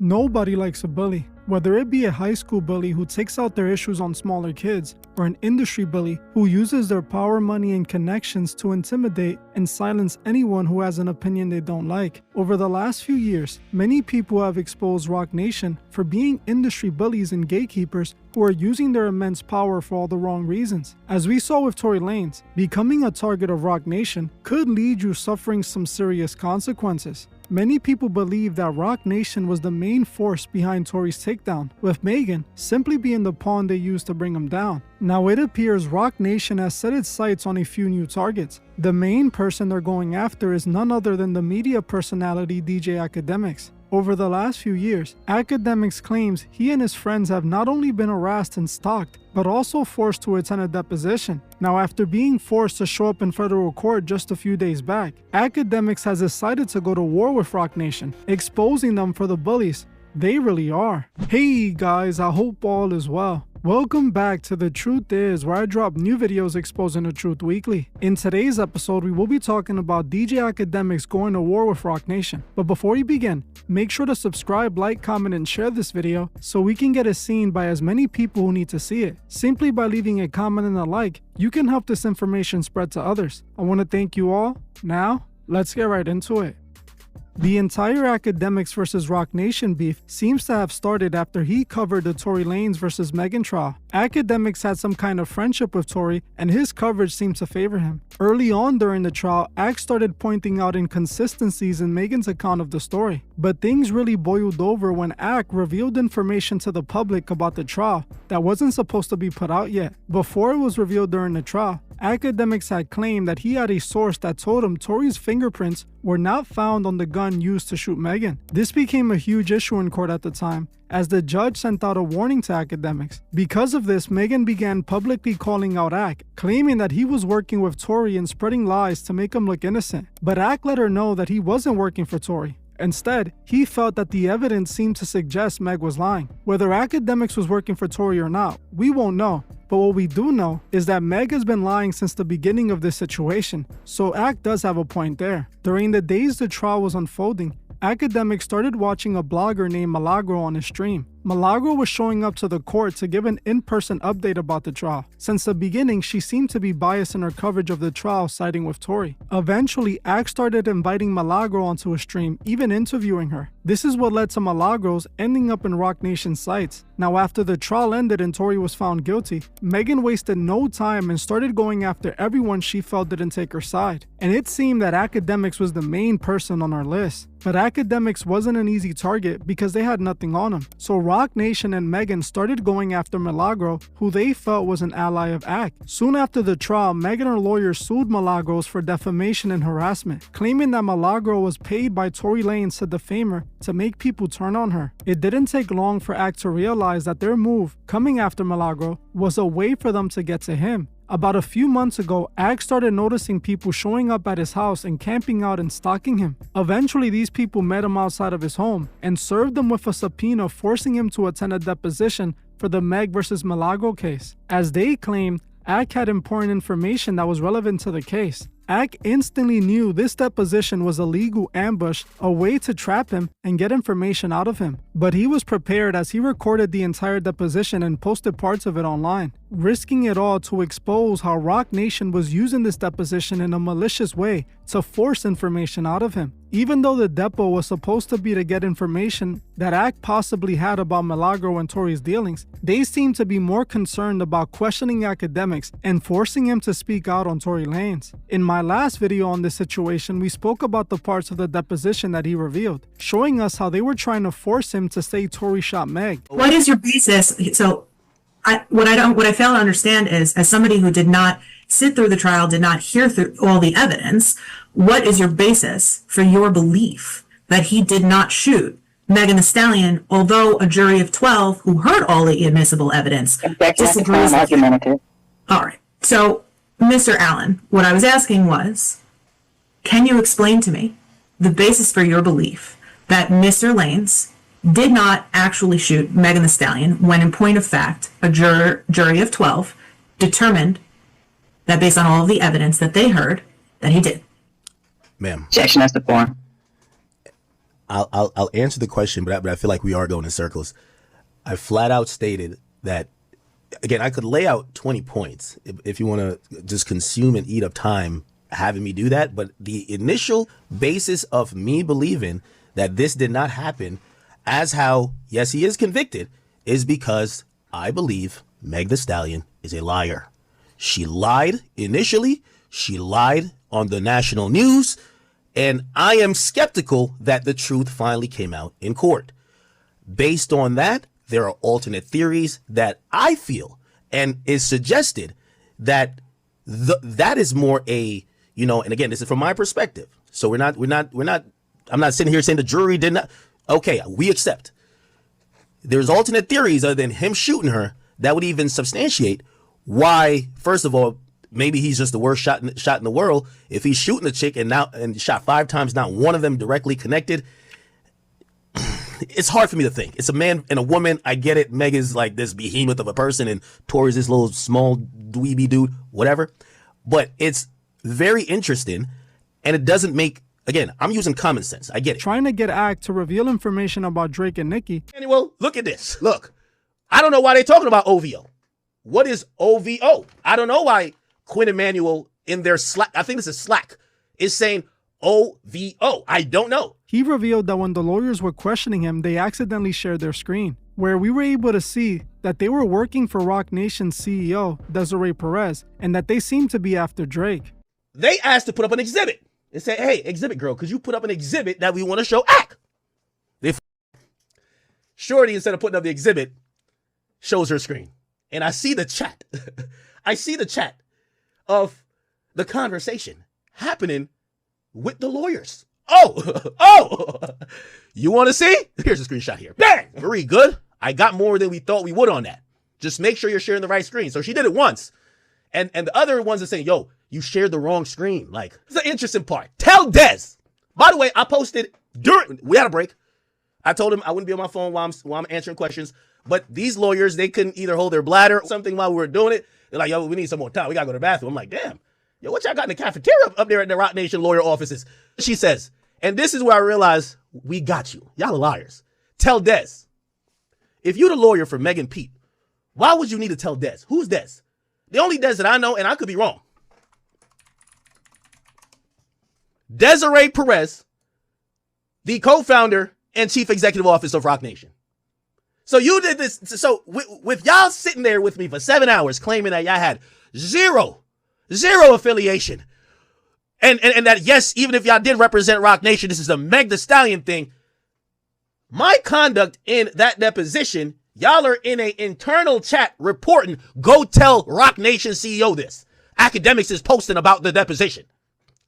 Nobody likes a bully, whether it be a high school bully who takes out their issues on smaller kids, or an industry bully who uses their power, money, and connections to intimidate and silence anyone who has an opinion they don't like. Over the last few years, many people have exposed Roc Nation for being industry bullies and gatekeepers who are using their immense power for all the wrong reasons. As we saw with Tory Lanez, becoming a target of Roc Nation could lead you suffering some serious consequences. Many people believe that Roc Nation was the main force behind Tory's takedown, with Megan simply being the pawn they used to bring him down. Now it appears Roc Nation has set its sights on a few new targets. The main person they're going after is none other than the media personality DJ Akademiks. Over the last few years, Akademiks claims he and his friends have not only been harassed and stalked, but also forced to attend a deposition. Now, after being forced to show up in federal court just a few days back, Akademiks has decided to go to war with Roc Nation, exposing them for the bullies they really are. Hey guys, I hope all is well. Welcome back to The Truth Is, where I drop new videos exposing the truth weekly. In today's episode, we will be talking about DJ Akademiks going to war with Roc Nation. But before we begin, make sure to subscribe, like, comment, and share this video so we can get it seen by as many people who need to see it. Simply by leaving a comment and a like, you can help this information spread to others. I want to thank you all. Now, let's get right into it. The entire Akademiks vs. Roc Nation beef seems to have started after he covered the Tory Lanez vs. Megan trial. Akademiks had some kind of friendship with Tory, and his coverage seemed to favor him. Early on during the trial, Ak started pointing out inconsistencies in Megan's account of the story. But things really boiled over when Ak revealed information to the public about the trial that wasn't supposed to be put out yet. Before it was revealed during the trial, Akademiks had claimed that he had a source that told him Tory's fingerprints were not found on the gun used to shoot Megan. This became a huge issue in court at the time, as the judge sent out a warning to Akademiks. Because of this, Megan began publicly calling out Ak, claiming that he was working with Tory and spreading lies to make him look innocent. But Ak let her know that he wasn't working for Tory. Instead, he felt that the evidence seemed to suggest Meg was lying. Whether Akademiks was working for Tory or not, we won't know. But what we do know is that Meg has been lying since the beginning of this situation, so Ak does have a point there. During the days the trial was unfolding, Akademiks started watching a blogger named Milagro on his stream. Milagro was showing up to the court to give an in-person update about the trial. Since the beginning, she seemed to be biased in her coverage of the trial, siding with Tory. Eventually, Ak started inviting Milagro onto a stream, even interviewing her. This is what led to Milagros ending up in Roc Nation's sights. Now, after the trial ended and Tory was found guilty, Megan wasted no time and started going after everyone she felt didn't take her side. And it seemed that Akademiks was the main person on our list. But Akademiks wasn't an easy target because they had nothing on him. So Roc Nation and Megan started going after Milagro, who they felt was an ally of Ak. Soon after the trial, Megan and her lawyer sued Milagros for defamation and harassment, claiming that Milagro was paid by Tory Lanez to defame her to make people turn on her. It didn't take long for Ak to realize that their move, coming after Milagro, was a way for them to get to him. About a few months ago, Ak started noticing people showing up at his house and camping out and stalking him. Eventually, these people met him outside of his home and served him with a subpoena, forcing him to attend a deposition for the Meg vs. Milagro case. As they claimed, Ak had important information that was relevant to the case. Ak instantly knew this deposition was a legal ambush, a way to trap him and get information out of him. But he was prepared, as he recorded the entire deposition and posted parts of it online, risking it all to expose how Roc Nation was using this deposition in a malicious way to force information out of him. Even though the depo was supposed to be to get information that Ak possibly had about Milagro and Tory's dealings, they seemed to be more concerned about questioning Akademiks and forcing him to speak out on Tory Lanez. In my last video on this situation, we spoke about the parts of the deposition that he revealed, showing us how they were trying to force him to say Tory shot Meg. What is your basis? So what I fail to understand is, as somebody who did not sit through the trial, did not hear through all the evidence, what is your basis for your belief that he did not shoot Megan Thee Stallion, although a jury of 12 who heard all the admissible evidence disagrees with you? All right. So, Mr. Allen, what I was asking was, can you explain to me the basis for your belief that Mr. Lanez did not actually shoot Megan Thee Stallion when, in point of fact, a jury of 12 determined that, based on all of the evidence that they heard, that he did? Ma'am. Objection as to form. I'll answer the question, but I feel like we are going in circles. I flat out stated that, again, I could lay out 20 points if you want to just consume and eat up time having me do that. But the initial basis of me believing that this did not happen, as how, yes, he is convicted, is because I believe Meg Thee Stallion is a liar. She lied initially. She lied on the national news. And I am skeptical that the truth finally came out in court. Based on that, there are alternate theories that I feel and is suggested that that is more a, and again, this is from my perspective. So I'm not sitting here saying the jury did not. Okay, we accept. There's alternate theories other than him shooting her that would even substantiate why, first of all, maybe he's just the worst shot in the world. If he's shooting a chick and shot 5 times, not one of them directly connected, it's hard for me to think. It's a man and a woman. I get it. Meg is like this behemoth of a person and Tori's this little small dweeby dude, whatever. But it's very interesting, and it doesn't make, again, I'm using common sense. I get it. Trying to get ACT to reveal information about Drake and Nicki. Well, look at this. Look, I don't know why they're talking about OVO. What is OVO? I don't know why Quinn Emanuel in their Slack, I think this is Slack, is saying OVO. I don't know. He revealed that when the lawyers were questioning him, they accidentally shared their screen, where we were able to see that they were working for Roc Nation's CEO, Desiree Perez, and that they seemed to be after Drake. They asked to put up an exhibit. They said, hey, exhibit girl, could you put up an exhibit that we want to show ACT? Shorty, instead of putting up the exhibit, shows her screen. And I see the chat. I see the chat of the conversation happening with the lawyers. Oh, you want to see? Here's a screenshot here. Bang! Very good. I got more than we thought we would on that. Just make sure you're sharing the right screen. So she did it once. And the other ones are saying, yo, you shared the wrong screen. Like, it's the interesting part. Tell Dez. By the way, I posted we had a break. I told him I wouldn't be on my phone while I'm answering questions. But these lawyers, they couldn't either hold their bladder or something while we were doing it. They're like, yo, we need some more time. We got to go to the bathroom. I'm like, damn. Yo, what y'all got in the cafeteria up there at the Roc Nation lawyer offices? She says, and this is where I realize we got you. Y'all are liars. Tell Dez. If you're the lawyer for Meg and Pete, why would you need to tell Dez? Who's Dez? The only Dez that I know, and I could be wrong. Desiree Perez, the co-founder and chief executive officer of Roc Nation. So you did this. So with y'all sitting there with me for 7 hours claiming that y'all had zero affiliation. And that, yes, even if y'all did represent Roc Nation, this is a Meg Thee Stallion thing. My conduct in that deposition, y'all are in an internal chat reporting, go tell Roc Nation CEO this. Akademiks is posting about the deposition.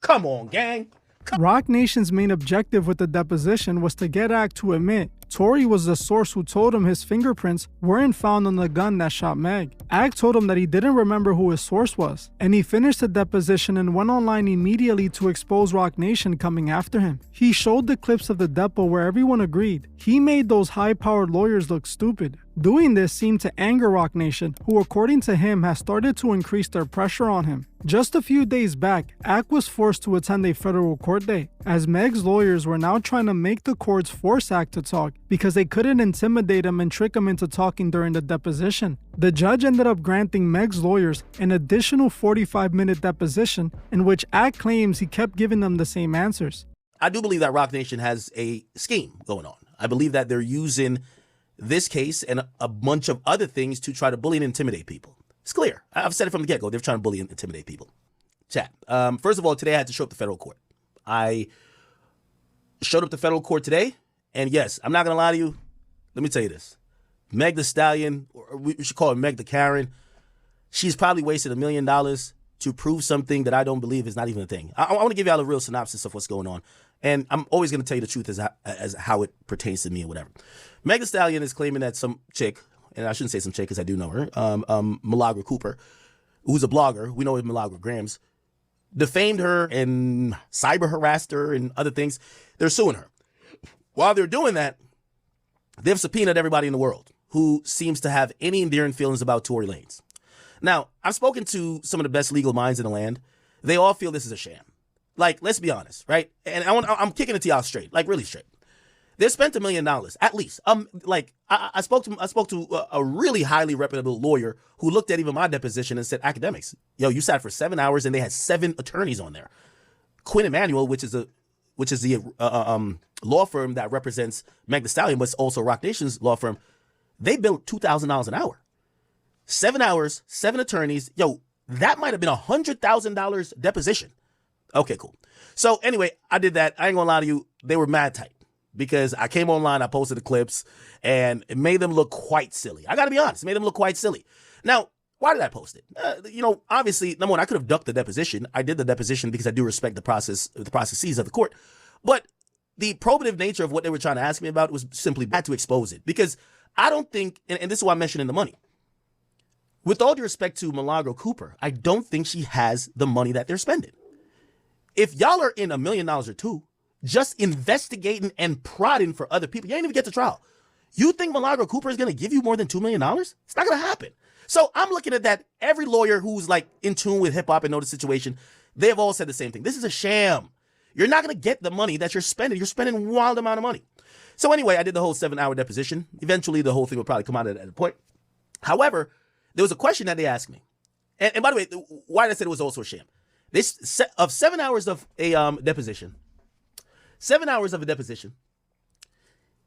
Come on, gang. Roc Nation's main objective with the deposition was to get ACT to admit Tory was the source who told him his fingerprints weren't found on the gun that shot Meg. ACT told him that he didn't remember who his source was, and he finished the deposition and went online immediately to expose Roc Nation coming after him. He showed the clips of the depo where everyone agreed. He made those high-powered lawyers look stupid. Doing this seemed to anger Roc Nation, who according to him has started to increase their pressure on him. Just a few days back, ACT was forced to attend a federal court date, as Meg's lawyers were now trying to make the courts force ACT to talk because they couldn't intimidate him and trick him into talking during the deposition. The judge ended up granting Meg's lawyers an additional 45-minute deposition in which ACT claims he kept giving them the same answers. I do believe that Roc Nation has a scheme going on. I believe that they're using this case and a bunch of other things to try to bully and intimidate people. It's clear. I've said it from the get-go. They're trying to bully and intimidate people. Chat. First of all, today I had to show up to federal court. I showed up to federal court today, and yes, I'm not going to lie to you. Let me tell you this. Meg Thee Stallion, or we should call her Meg the Karen, she's probably wasted $1 million to prove something that I don't believe is not even a thing. I want to give y'all a real synopsis of what's going on, and I'm always going to tell you the truth as how it pertains to me or whatever. Meg Thee Stallion is claiming that some chick, and I shouldn't say some chick because I do know her, Milagro Cooper, who's a blogger, we know as Milagro Grams, defamed her and cyber harassed her and other things. They're suing her. While they're doing that, they've subpoenaed everybody in the world who seems to have any endearing feelings about Tory Lanez. Now, I've spoken to some of the best legal minds in the land. They all feel this is a sham. Like, let's be honest, right? And I'm kicking it to y'all straight, like really straight. They spent $1 million at least. I spoke to a really highly reputable lawyer who looked at even my deposition and said, "Academics, yo, you sat for 7 hours and they had 7 attorneys on there." Quinn Emanuel, which is the law firm that represents Meg Thee Stallion, but it's also Roc Nation's law firm. They billed $2,000 an hour. 7 hours, 7 attorneys. Yo, that might have been $100,000 deposition. Okay, cool. So anyway, I did that. I ain't gonna lie to you. They were mad tight because I came online, I posted the clips, and it made them look quite silly. I gotta be honest, it made them look quite silly. Now, why did I post it? Obviously, number one, I could have ducked the deposition. I did the deposition because I do respect the processes of the court. But the probative nature of what they were trying to ask me about was simply had to expose it. Because I don't think, and this is why I mentioned in the money, with all due respect to Milagro Cooper, I don't think she has the money that they're spending. If y'all are in $1 million or two, just investigating and prodding for other people, you ain't even get to trial. You think Milagro Cooper is going to give you more than $2 million? It's not going to happen. So I'm looking at that. Every lawyer who's like in tune with hip hop and know the situation, they have all said the same thing. This is a sham. You're not going to get the money that you're spending. You're spending a wild amount of money. So anyway, I did the whole 7-hour deposition. Eventually, the whole thing will probably come out at a point. However, there was a question that they asked me. And by the way, why did I say it was also a sham? This of 7 hours of a deposition, 7 hours of a deposition,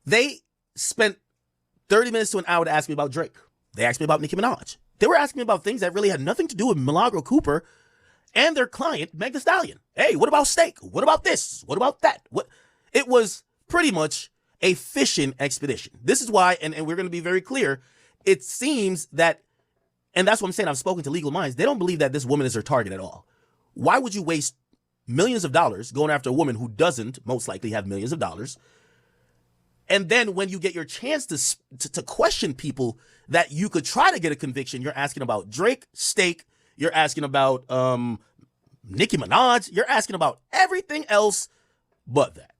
they spent 30 minutes to an hour to ask me about Drake. They asked me about Nicki Minaj. They were asking me about things that really had nothing to do with Milagro Cooper and their client, Meg Thee Stallion. Hey, what about steak? What about this? What about that? What? It was pretty much a fishing expedition. This is why, and we're going to be very clear, it seems that, and that's what I'm saying, I've spoken to legal minds, they don't believe that this woman is their target at all. Why would you waste millions of dollars going after a woman who doesn't most likely have millions of dollars? And then when you get your chance to question people that you could try to get a conviction, you're asking about Drake, steak, you're asking about Nicki Minaj, you're asking about everything else but that.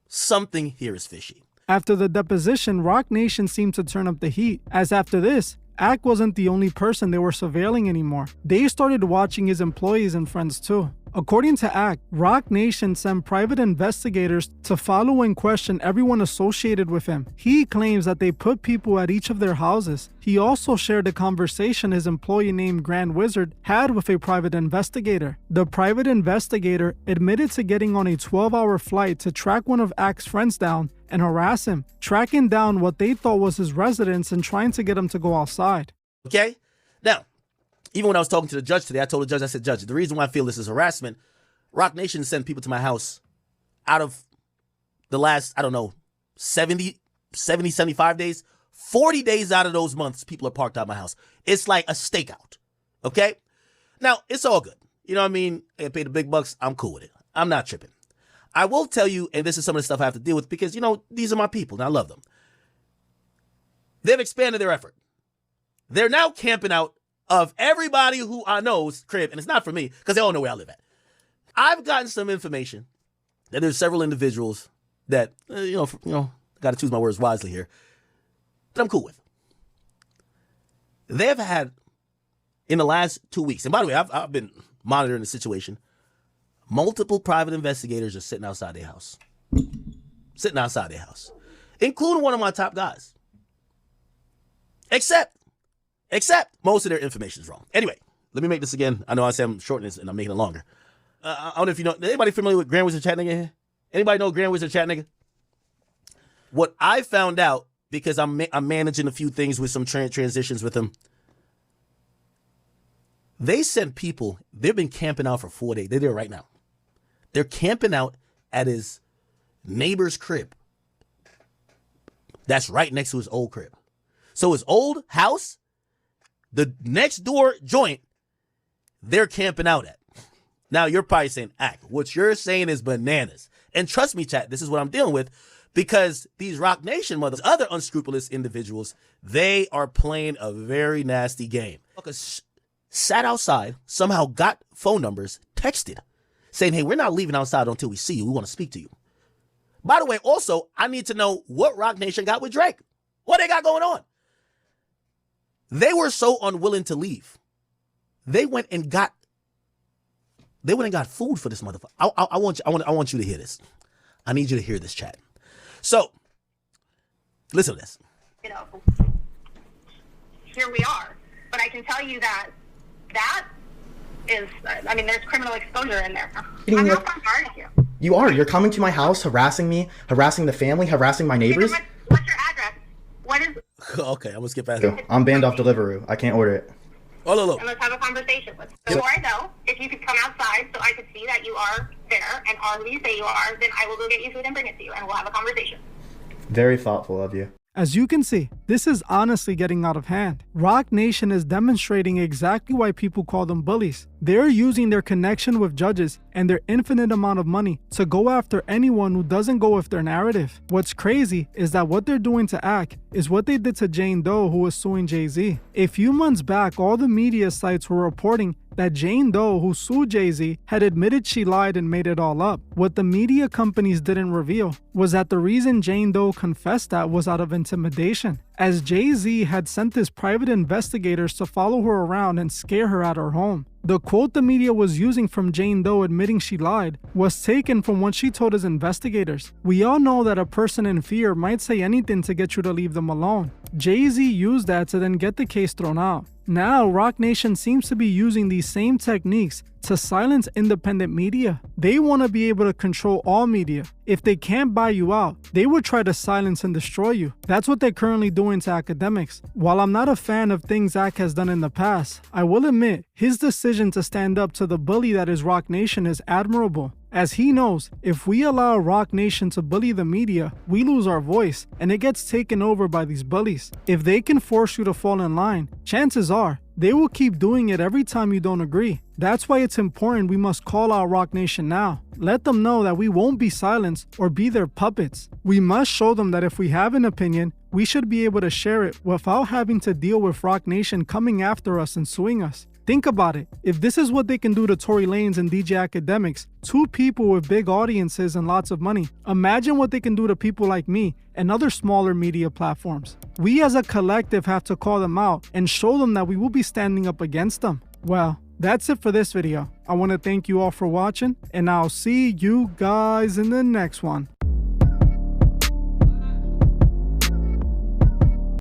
Something here is fishy. After the deposition, Roc Nation seemed to turn up the heat, as after this, Ak wasn't the only person they were surveilling anymore. They started watching his employees and friends too. According to Ak, Roc Nation sent private investigators to follow and question everyone associated with him. He claims that they put people at each of their houses. He also shared a conversation his employee named Grand Wizard had with a private investigator. The private investigator admitted to getting on a 12-hour flight to track one of Ak's friends down and harass him, tracking down what they thought was his residence and trying to get him to go outside. Okay? Now, even when I was talking to the judge today, I told the judge, I said, Judge, the reason why I feel this is harassment, Roc Nation sent people to my house out of the last, 75 days. 40 days out of those months, people are parked out my house. It's like a stakeout. Okay? Now, it's all good. You know what I mean? I pay the big bucks. I'm cool with it. I'm not tripping. I will tell you, and this is some of the stuff I have to deal with because, these are my people and I love them. They've expanded their effort. They're now camping out of everybody who I know's crib, and it's not for me because they all know where I live at. I've gotten some information that there's several individuals that, got to choose my words wisely here, that I'm cool with. They've had, in the last 2 weeks, and by the way, I've been monitoring the situation, multiple private investigators are sitting outside their house. Including one of my top guys. Except most of their information is wrong. Anyway, let me make this again. I know I said I'm shortening this and I'm making it longer. I don't know if you know, anybody familiar with Grand Wizard Chat Nigga here? Anybody know Grand Wizard Chat Nigga? What I found out, because I'm managing a few things with some transitions with him, they sent people, they've been camping out for 4 days. They're there right now. They're camping out at his neighbor's crib. That's right next to his old crib. So his old house, the next door joint, they're camping out at. Now you're probably saying, what you're saying is bananas. And trust me, chat, this is what I'm dealing with, because these Roc Nation mothers, other unscrupulous individuals, they are playing a very nasty game. Sat outside, somehow got phone numbers, texted, saying, hey, we're not leaving outside until we see you. We want to speak to you. By the way, also, I need to know what Roc Nation got with Drake. What they got going on? They were so unwilling to leave. They went and got food for this motherfucker. I want you to hear this. I need you to hear this, chat. So Listen to this. You know, here we are. But I can tell you that is, I mean, there's criminal exposure in there. I'm not bombarding you. You are. You're coming to my house, harassing me, harassing the family, harassing my neighbors. What's your address? What is... Okay, I'm gonna skip past it. I'm banned off Deliveroo. I can't order it. Oh, look. And let's have a conversation. Before I go, if you could come outside so I could see that you are there and are who you say you are, then I will go get you food and bring it to you, and we'll have a conversation. Very thoughtful of you. As you can see, this is honestly getting out of hand. Roc Nation is demonstrating exactly why people call them bullies. They're using their connection with judges and their infinite amount of money to go after anyone who doesn't go with their narrative. What's crazy is that what they're doing to ACK is what they did to Jane Doe, who was suing Jay-Z. A few months back, all the media sites were reporting that Jane Doe, who sued Jay-Z, had admitted she lied and made it all up. What the media companies didn't reveal was that the reason Jane Doe confessed that was out of intimidation, as Jay-Z had sent his private investigators to follow her around and scare her at her home. The quote the media was using from Jane Doe admitting she lied was taken from what she told his investigators. We all know that a person in fear might say anything to get you to leave them alone. Jay-Z used that to then get the case thrown out. Now, Roc Nation seems to be using these same techniques to silence independent media. They want to be able to control all media. If they can't buy you out, they would try to silence and destroy you. That's what they're currently doing to academics. While I'm not a fan of things Zach has done in the past, I will admit his decision to stand up to the bully that is Roc Nation is admirable. As he knows, if we allow Roc Nation to bully the media, we lose our voice and it gets taken over by these bullies. If they can force you to fall in line, chances are they will keep doing it every time you don't agree. That's why it's important we must call out Roc Nation now. Let them know that we won't be silenced or be their puppets. We must show them that if we have an opinion, we should be able to share it without having to deal with Roc Nation coming after us and suing us. Think about it. If this is what they can do to Tory Lanez and DJ Akademiks, two people with big audiences and lots of money, imagine what they can do to people like me and other smaller media platforms. We as a collective have to call them out and show them that we will be standing up against them. Well, that's it for this video. I want to thank you all for watching, and I'll see you guys in the next one.